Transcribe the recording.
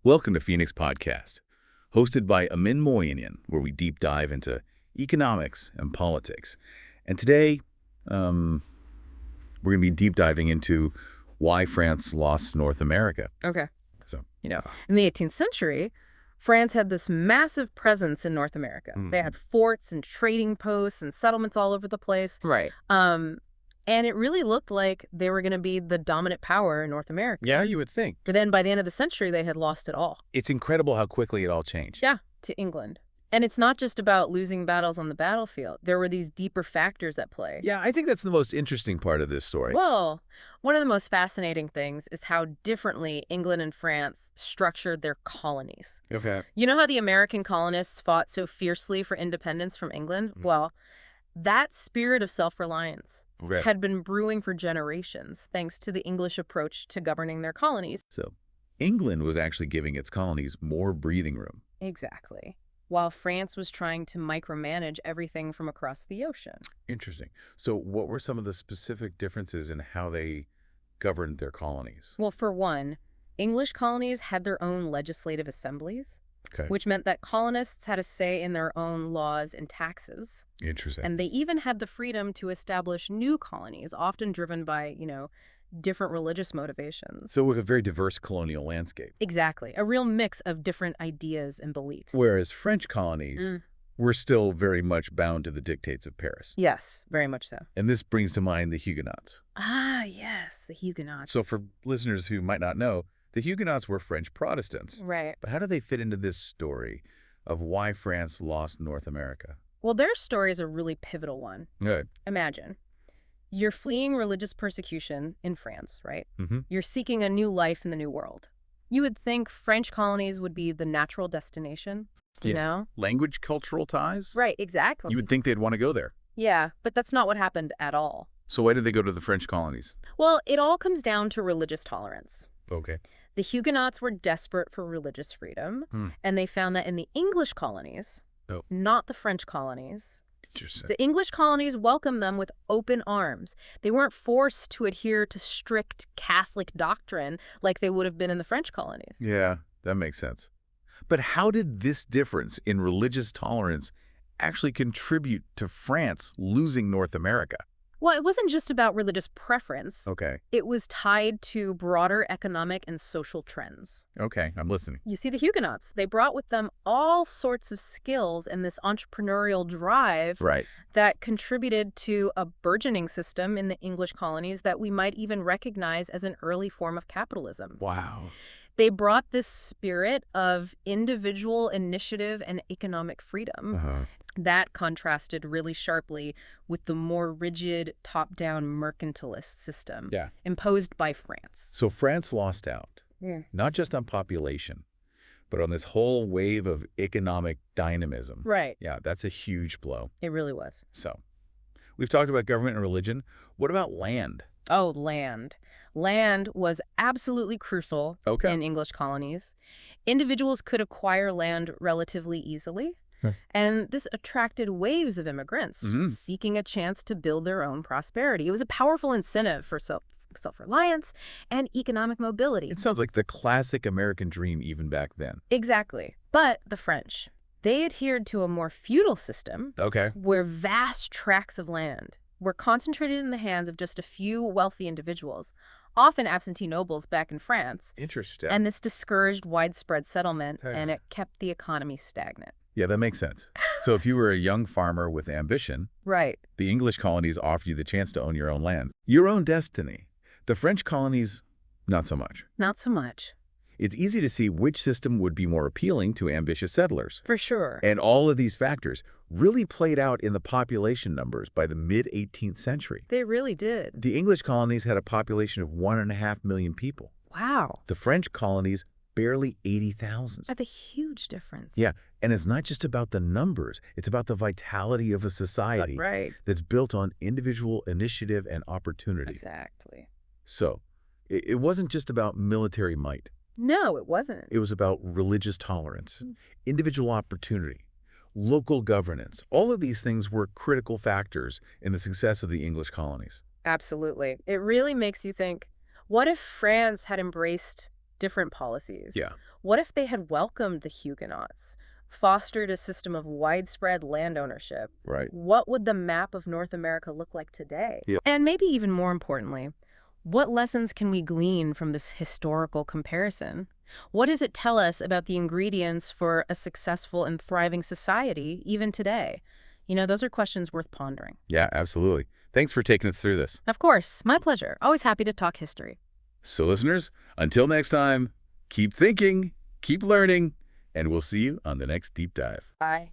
Welcome to Phoenix Podcast, hosted by Amin Moyanian, where we deep dive into economics and politics. And today, we're going to be deep diving into why France lost North America. Okay. So, In the 18th century, France had this massive presence in North America. They had forts and trading posts and settlements all over the place. Right. And it really looked like they were going to be the dominant power in North America. Yeah, you would think. But then by the end of the century, they had lost it all. It's incredible how quickly it all changed. Yeah, to England. And it's not just about losing battles on the battlefield. There were these deeper factors at play. Yeah, I think that's the most interesting part of this story. Well, one of the most fascinating things is how differently England and France structured their colonies. Okay. You know how the American colonists fought so fiercely for independence from England? Well, that spirit of self-reliance had been brewing for generations, thanks to the English approach to governing their colonies. So, England was actually giving its colonies more breathing room. Exactly. While France was trying to micromanage everything from across the ocean. Interesting. So what were some of the specific differences in how they governed their colonies? Well, for one, English colonies had their own legislative assemblies, Okay. which meant that colonists had a say in their own laws and taxes. Interesting. And they even had the freedom to establish new colonies, often driven by, different religious motivations. So a very diverse colonial landscape. Exactly. A real mix of different ideas and beliefs. Whereas French colonies were still very much bound to the dictates of Paris. Yes, very much so. And this brings to mind the Huguenots. Ah, yes, the Huguenots. So for listeners who might not know, the Huguenots were French Protestants. Right. But how do they fit into this story of why France lost North America? Well, their story is a really pivotal one. Good. Imagine. You're fleeing religious persecution in France, right? Mm-hmm. You're seeking a new life in the New World. You would think French colonies would be the natural destination, you know? Language, cultural ties? Right, exactly. You would think they'd want to go there. Yeah, but that's not what happened at all. So why did they go to the French colonies? Well, it all comes down to religious tolerance. Okay. The Huguenots were desperate for religious freedom, and they found that in the English colonies, not the French colonies, Interesting. the English colonies welcomed them with open arms. They weren't forced to adhere to strict Catholic doctrine like they would have been in the French colonies. Yeah, that makes sense. But how did this difference in religious tolerance actually contribute to France losing North America? Well, it wasn't just about religious preference. Okay. It was tied to broader economic and social trends. Okay, I'm listening. You see, the Huguenots, they brought with them all sorts of skills and this entrepreneurial drive that contributed to a burgeoning system in the English colonies that we might even recognize as an early form of capitalism. Wow. They brought this spirit of individual initiative and economic freedom. That contrasted really sharply with the more rigid, top-down mercantilist system imposed by France. So France lost out, not just on population, but on this whole wave of economic dynamism. Right. Yeah, that's a huge blow. It really was. So we've talked about government and religion. What about land? Oh, land. Land was absolutely crucial in English colonies. Individuals could acquire land relatively easily. And this attracted waves of immigrants seeking a chance to build their own prosperity. It was a powerful incentive for self-reliance and economic mobility. It sounds like the classic American dream even back then. Exactly. But the French, they adhered to a more feudal system where vast tracts of land were concentrated in the hands of just a few wealthy individuals, often absentee nobles back in France. Interesting. And this discouraged widespread settlement, and it kept the economy stagnant. Yeah, that makes sense. So if you were a young farmer with ambition, the English colonies offered you the chance to own your own land, your own destiny. The French colonies, not so much. Not so much. It's easy to see which system would be more appealing to ambitious settlers. For sure. And all of these factors really played out in the population numbers by the mid-18th century. They really did. The English colonies had a population of 1.5 million people. Wow. The French colonies, barely 80,000. That's a huge difference. Yeah, and it's not just about the numbers. It's about the vitality of a society that's built on individual initiative and opportunity. Exactly. So it wasn't just about military might. No, it wasn't. It was about religious tolerance, individual opportunity, local governance. All of these things were critical factors in the success of the English colonies. Absolutely. It really makes you think, what if France had embraced different policies. Yeah. What if they had welcomed the Huguenots, fostered a system of widespread land ownership? Right. What would the map of North America look like today? Yeah. And maybe even more importantly, what lessons can we glean from this historical comparison? What does it tell us about the ingredients for a successful and thriving society, even today? Those are questions worth pondering. Yeah, absolutely. Thanks for taking us through this. Of course, my pleasure. Always happy to talk history. So listeners, until next time, keep thinking, keep learning, and we'll see you on the next Deep Dive. Bye.